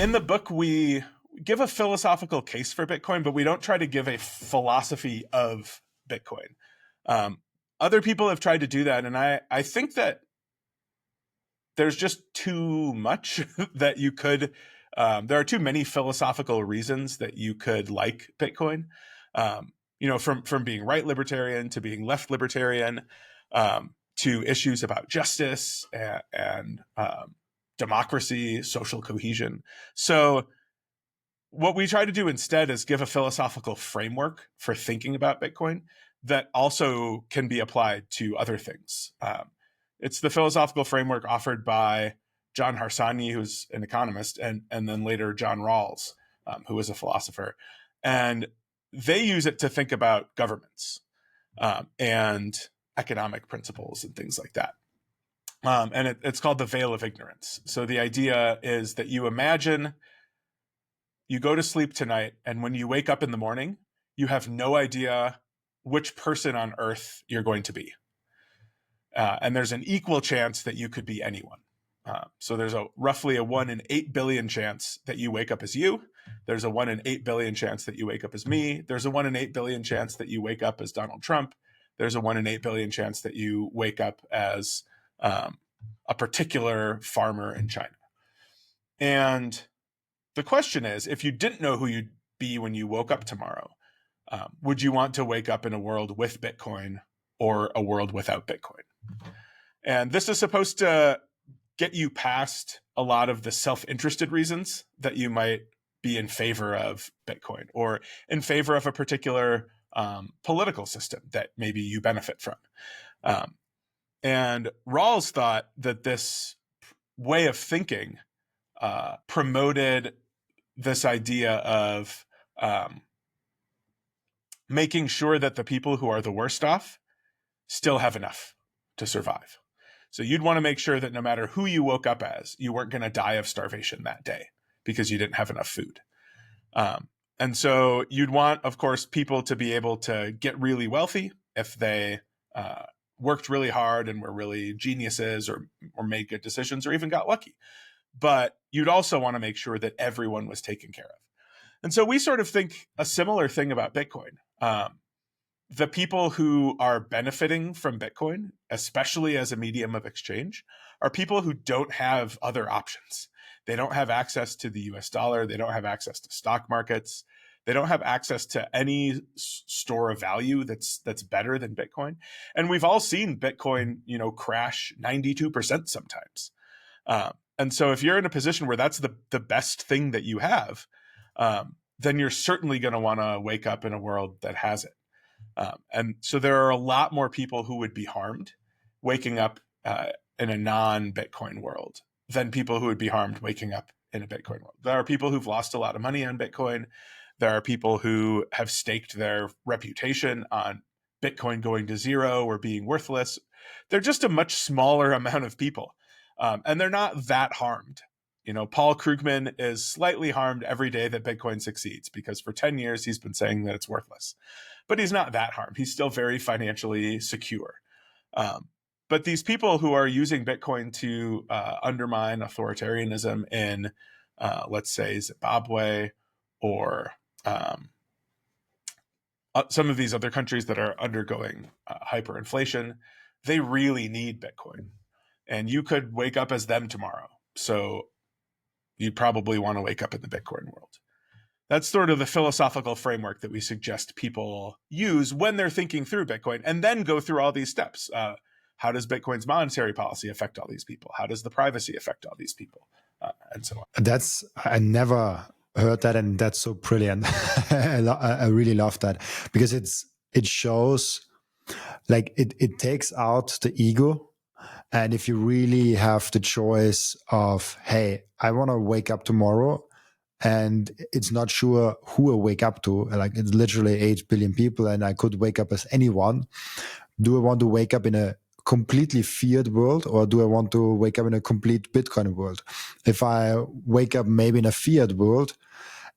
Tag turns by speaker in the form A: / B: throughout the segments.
A: in the book, we give a philosophical case for Bitcoin, but we don't try to give a philosophy of Bitcoin. Other people have tried to do that, and I think that there's just too much that you could. There are too many philosophical reasons that you could like Bitcoin. From being right libertarian to being left libertarian, to issues about justice and democracy, social cohesion. So what we try to do instead is give a philosophical framework for thinking about Bitcoin that also can be applied to other things. It's the philosophical framework offered by John Harsanyi, who's an economist, and then later John Rawls, who was a philosopher. And they use it to think about governments and economic principles and things like that. And it's called the veil of ignorance. So the idea is that you imagine you go to sleep tonight, and when you wake up in the morning, you have no idea which person on earth you're going to be. And there's an equal chance that you could be anyone. So there's roughly a 1 in 8 billion chance that you wake up as you. There's a 1 in 8 billion chance that you wake up as me. There's a 1 in 8 billion chance that you wake up as Donald Trump. There's a 1 in 8 billion chance that you wake up as a particular farmer in China. And the question is, if you didn't know who you'd be when you woke up tomorrow, would you want to wake up in a world with Bitcoin or a world without Bitcoin? And this is supposed to get you past a lot of the self-interested reasons that you might be in favor of Bitcoin or in favor of a particular political system that maybe you benefit from. And Rawls thought that this way of thinking promoted this idea of making sure that the people who are the worst off still have enough to survive. So you'd want to make sure that no matter who you woke up as, you weren't going to die of starvation that day because you didn't have enough food. And so you'd want, of course, people to be able to get really wealthy if they worked really hard and were really geniuses or made good decisions or even got lucky. But you'd also want to make sure that everyone was taken care of. And so we sort of think a similar thing about Bitcoin. The people who are benefiting from Bitcoin, especially as a medium of exchange, are people who don't have other options. They don't have access to the US dollar. They don't have access to stock markets. They don't have access to any store of value that's better than Bitcoin. And we've all seen Bitcoin, crash 92% sometimes. And so if you're in a position where that's the best thing that you have, then you're certainly going to want to wake up in a world that has it. And so there are a lot more people who would be harmed waking up in a non-Bitcoin world than people who would be harmed waking up in a Bitcoin world. There are people who've lost a lot of money on Bitcoin. There are people who have staked their reputation on Bitcoin going to zero or being worthless. They're just a much smaller amount of people. And they're not that harmed. Paul Krugman is slightly harmed every day that Bitcoin succeeds because for 10 years he's been saying that it's worthless. But he's not that harmed. He's still very financially secure. But these people who are using Bitcoin to undermine authoritarianism in, let's say, Zimbabwe or some of these other countries that are undergoing hyperinflation, they really need Bitcoin. And you could wake up as them tomorrow. So you'd probably want to wake up in the Bitcoin world. That's sort of the philosophical framework that we suggest people use when they're thinking through Bitcoin, and then go through all these steps. How does Bitcoin's monetary policy affect all these people? How does the privacy affect all these people? And so on.
B: I never heard that, and that's so brilliant. I really love that because it shows, like it takes out the ego. And if you really have the choice of, hey, I want to wake up tomorrow, and it's not sure who I wake up to, like it's literally 8 billion people, and I could wake up as anyone. Do I want to wake up in a completely fiat world, or do I want to wake up in a complete Bitcoin world? If I wake up maybe in a fiat world,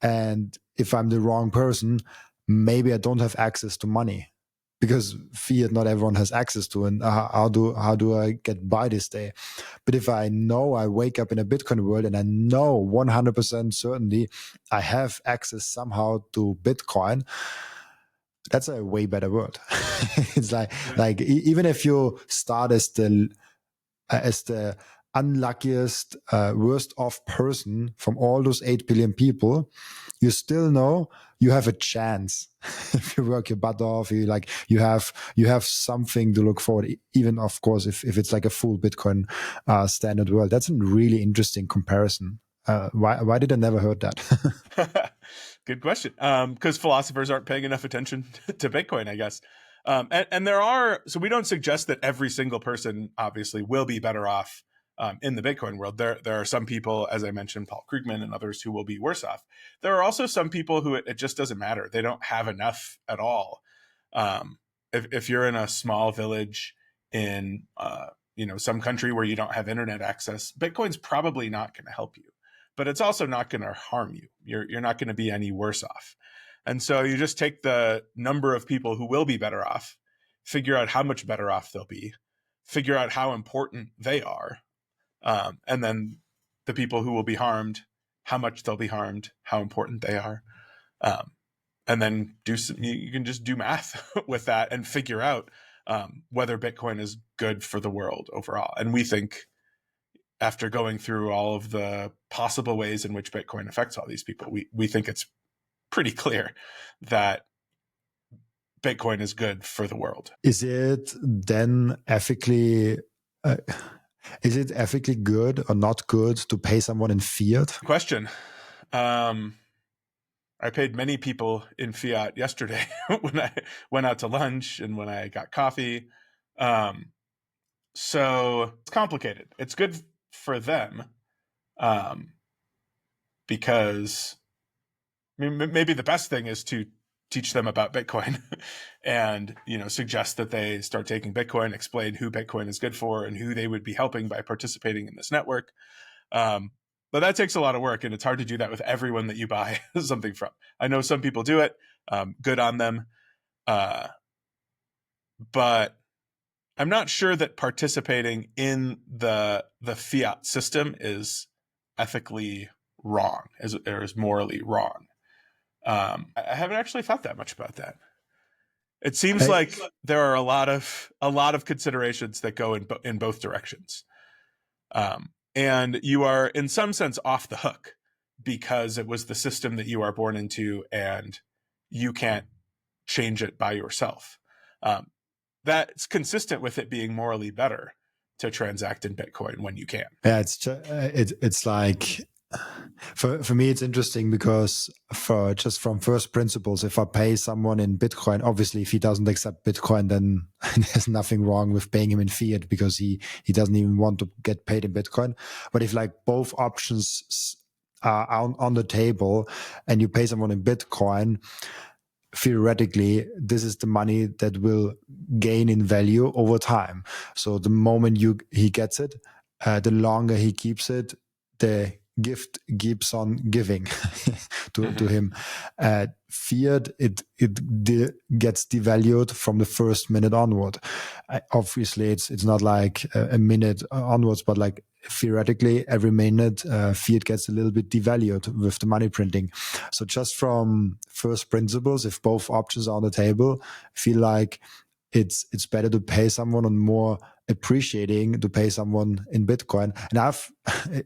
B: and if I'm the wrong person, maybe I don't have access to money, because fiat not everyone has access to, and how do I get by this day? But if I know I wake up in a Bitcoin world and I know 100% certainty I have access somehow to Bitcoin, that's a way better world. It's like even if you start as the unluckiest, worst off person from all those 8 billion people, you still know you have a chance. If you work your butt off, you have something to look forward. Even of course, if it's like a full Bitcoin standard world, that's a really interesting comparison. Why did I never heard that?
A: Good question. Because philosophers aren't paying enough attention to Bitcoin, I guess. And there are, so we don't suggest that every single person obviously will be better off in the Bitcoin world. There are some people, as I mentioned, Paul Krugman and others, who will be worse off. There are also some people who it just doesn't matter. They don't have enough at all. If you're in a small village in some country where you don't have internet access, Bitcoin's probably not going to help you, but it's also not going to harm you. You're not going to be any worse off. And so you just take the number of people who will be better off, figure out how much better off they'll be, figure out how important they are, and then the people who will be harmed, how much they'll be harmed, how important they are. And then you can just do math with that and figure out whether Bitcoin is good for the world overall. And we think, after going through all of the possible ways in which Bitcoin affects all these people, we think it's pretty clear that Bitcoin is good for the world.
B: Is it then ethically good or not good to pay someone in fiat?
A: Question. I paid many people in fiat yesterday when I went out to lunch and when I got coffee. So it's complicated. It's good for them because maybe the best thing is to teach them about Bitcoin and suggest that they start taking Bitcoin, explain who Bitcoin is good for and who they would be helping by participating in this network. But that takes a lot of work, and it's hard to do that with everyone that you buy something from. I know some people do it, good on them, but I'm not sure that participating in the fiat system is ethically wrong, or is morally wrong. I haven't actually thought that much about that. It seems like there are a lot of considerations that go in both directions. And you are, in some sense, off the hook because it was the system that you are born into and you can't change it by yourself. That's consistent with it being morally better to transact in Bitcoin when you can.
B: Yeah, it's like, for me, it's interesting because just from first principles, if I pay someone in Bitcoin, obviously if he doesn't accept Bitcoin, then there's nothing wrong with paying him in fiat because he doesn't even want to get paid in Bitcoin. But if like both options are on the table and you pay someone in Bitcoin, theoretically, this is the money that will gain in value over time. So the moment he gets it, the longer he keeps it, the gift keeps on giving to him. Fiat, it gets devalued from the first minute onward. Obviously, it's not like a minute onwards, but like theoretically, every minute fiat gets a little bit devalued with the money printing. So just from first principles, if both options are on the table, I feel like it's better to pay someone on more appreciating to pay someone in Bitcoin. And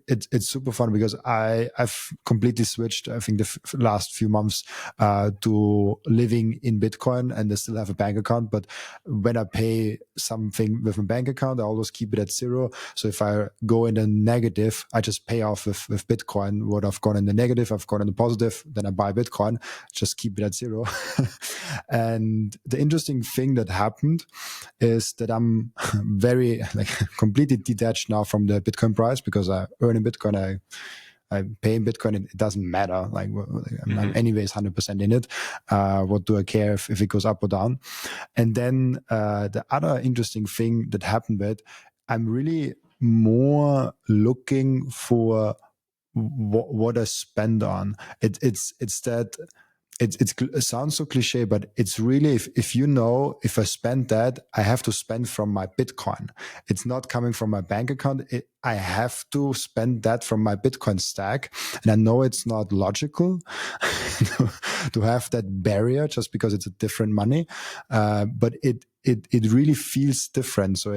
B: it's super fun because I've completely switched, I think, the last few months to living in Bitcoin, and I still have a bank account. But when I pay something with a bank account, I always keep it at zero. So if I go in the negative, I just pay off with Bitcoin. What I've gone in the negative, I've gone in the positive, then I buy Bitcoin, just keep it at zero. And the interesting thing that happened is that I'm very completely detached now from the Bitcoin price because I earn in Bitcoin, I pay in Bitcoin. It doesn't matter. I'm anyways 100% in it. What do I care if it goes up or down? And then the other interesting thing that happened with, I'm really more looking for what I spend on. It's that it sounds so cliche, but it's really, if you know, if I spend that, I have to spend from my Bitcoin. It's not coming from my bank account. I have to spend that from my Bitcoin stack. And I know it's not logical to have that barrier just because it's a different money. But it really feels different. So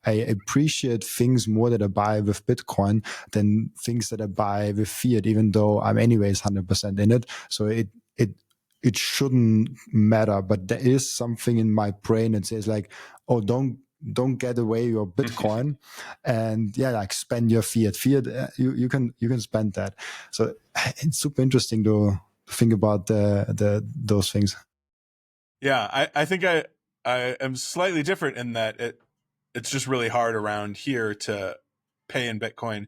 B: I appreciate things more that I buy with Bitcoin than things that I buy with fiat, even though I'm anyways 100% in it. So it shouldn't matter, but there is something in my brain that says like, oh, don't get away your Bitcoin, and like spend your fiat. You can spend that. So it's super interesting to think about those things.
A: Yeah, I think I am slightly different in that it's just really hard around here to pay in Bitcoin,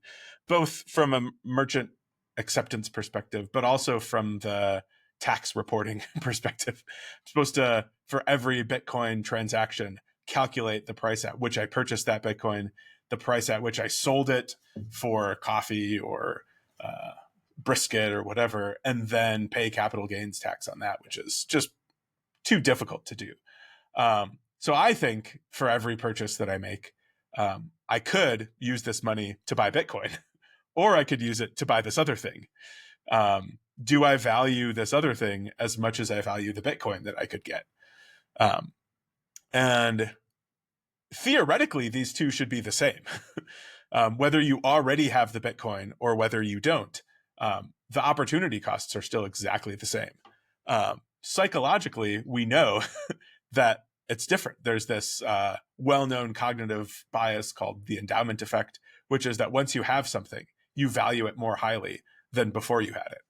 A: both from a merchant acceptance perspective, but also from the tax reporting perspective. I'm supposed to, for every Bitcoin transaction, calculate the price at which I purchased that Bitcoin, the price at which I sold it for coffee or brisket or whatever, and then pay capital gains tax on that, which is just too difficult to do. So I think for every purchase that I make, I could use this money to buy Bitcoin, or I could use it to buy this other thing. Do I value this other thing as much as I value the Bitcoin that I could get? And theoretically, these two should be the same. Whether you already have the Bitcoin or whether you don't, the opportunity costs are still exactly the same. Psychologically, we know that it's different. There's this well-known cognitive bias called the endowment effect, which is that once you have something, you value it more highly than before you had it.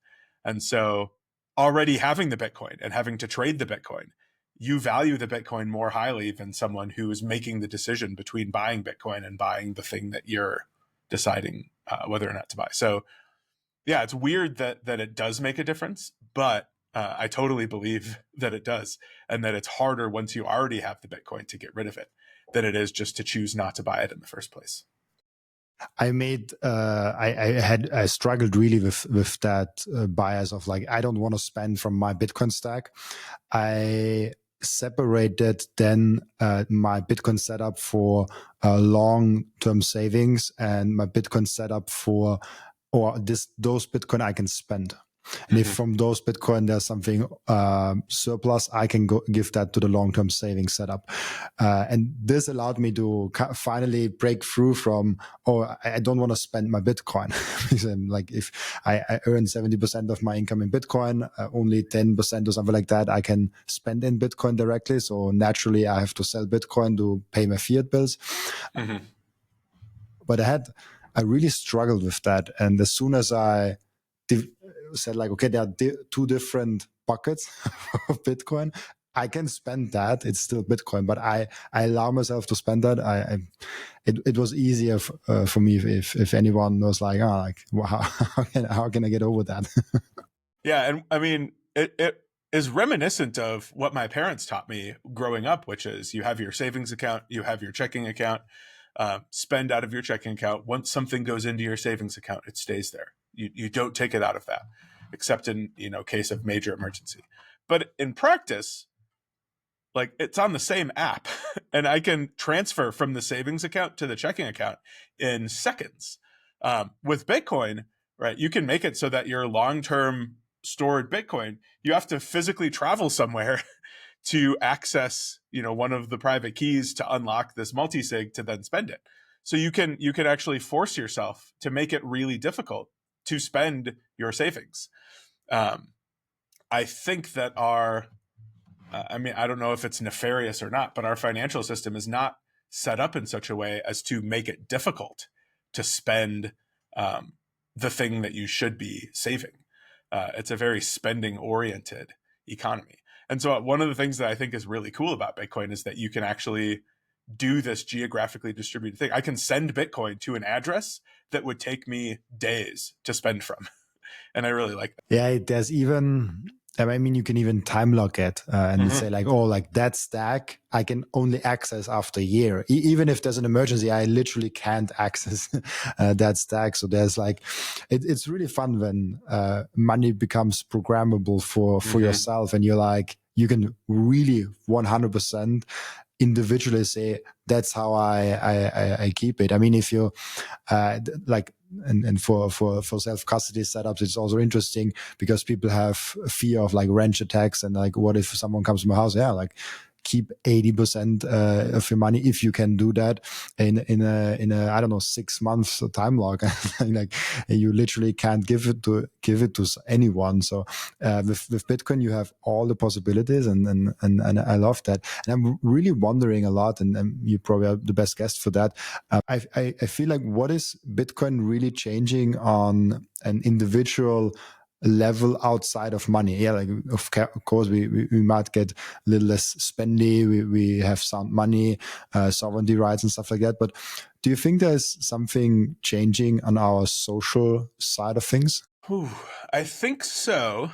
A: And so already having the Bitcoin and having to trade the Bitcoin, you value the Bitcoin more highly than someone who is making the decision between buying Bitcoin and buying the thing that you're deciding whether or not to buy. So yeah, it's weird that it does make a difference, but I totally believe that it does, and that it's harder once you already have the Bitcoin to get rid of it than it is just to choose not to buy it in the first place.
B: I struggled really with that bias of like, I don't want to spend from my Bitcoin stack. I separated then my Bitcoin setup for long-term savings and my Bitcoin setup for those Bitcoin I can spend. And if from those Bitcoin there's something surplus, I can give that to the long-term savings setup. And this allowed me to finally break through from, I don't want to spend my Bitcoin. Like if I earn 70% of my income in Bitcoin, only 10% or something like that I can spend in Bitcoin directly. So naturally I have to sell Bitcoin to pay my fiat bills. But I really struggled with that. And as soon as I said like, okay, there are two different buckets of Bitcoin, I can spend that. It's still Bitcoin, but I allow myself to spend that. It was easier for me if anyone was like, how can I get over that?
A: Yeah, and I mean, it is reminiscent of what my parents taught me growing up, which is you have your savings account, you have your checking account, spend out of your checking account. Once something goes into your savings account, it stays there. You don't take it out of that, except in case of major emergency. But in practice, like it's on the same app, and I can transfer from the savings account to the checking account in seconds. With Bitcoin, right, you can make it so that your long-term stored Bitcoin, you have to physically travel somewhere to access, one of the private keys to unlock this multi-sig to then spend it. So you can actually force yourself to make it really difficult to spend your savings. I think that I don't know if it's nefarious or not, but our financial system is not set up in such a way as to make it difficult to spend the thing that you should be saving. It's a very spending-oriented economy. And so one of the things that I think is really cool about Bitcoin is that you can actually do this geographically distributed thing. I can send Bitcoin to an address that would take me days to spend from. And I really like that.
B: Yeah, there's even I mean, you can even time lock it and say like, oh, like that stack I can only access after a year. Even if there's an emergency, I literally can't access that stack. So there's like, it's really fun when money becomes programmable for yourself, and you're like, you can really 100% individually say that's how I keep it. I mean, if you like, and for self custody setups, it's also interesting because people have fear of like wrench attacks and like, what if someone comes to my house? Yeah, like keep 80% of your money if you can do that in a I don't know 6 months time lock. Like you literally can't give it to anyone. So with Bitcoin you have all the possibilities, and I love that. And I'm really wondering a lot, and you probably are the best guest for that. I feel like, what is Bitcoin really changing on an individual level outside of money? Yeah, like of course we might get a little less spendy, we have sound money, sovereignty rights and stuff like that, but do you think there's something changing on our social side of things?
A: I think so.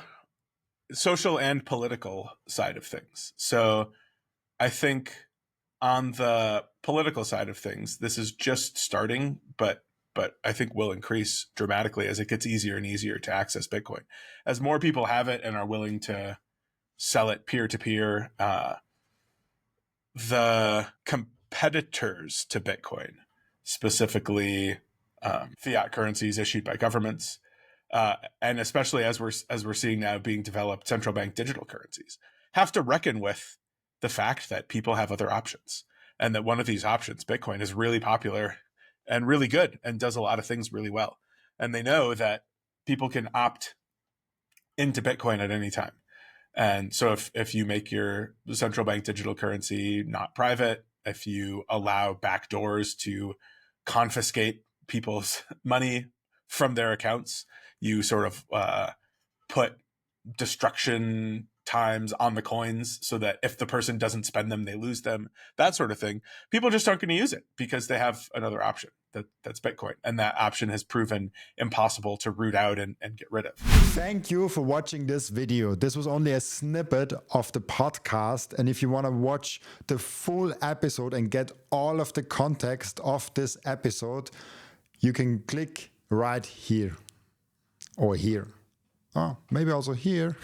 A: Social and political side of things. So I think on the political side of things, this is just starting, but I think will increase dramatically as it gets easier and easier to access Bitcoin. As more people have it and are willing to sell it peer to peer, the competitors to Bitcoin, specifically fiat currencies issued by governments, and especially as we're seeing now being developed, central bank digital currencies, have to reckon with the fact that people have other options, and that one of these options, Bitcoin, is really popular and really good and does a lot of things really well. And they know that people can opt into Bitcoin at any time. And so if you make your central bank digital currency not private, if you allow backdoors to confiscate people's money from their accounts, you sort of put destruction times on the coins so that if the person doesn't spend them, they lose them, that sort of thing. People just aren't going to use it because they have another option that's Bitcoin. And that option has proven impossible to root out and get rid of.
B: Thank you for watching this video. This was only a snippet of the podcast. And if you want to watch the full episode and get all of the context of this episode, you can click right here or here. Oh, maybe also here.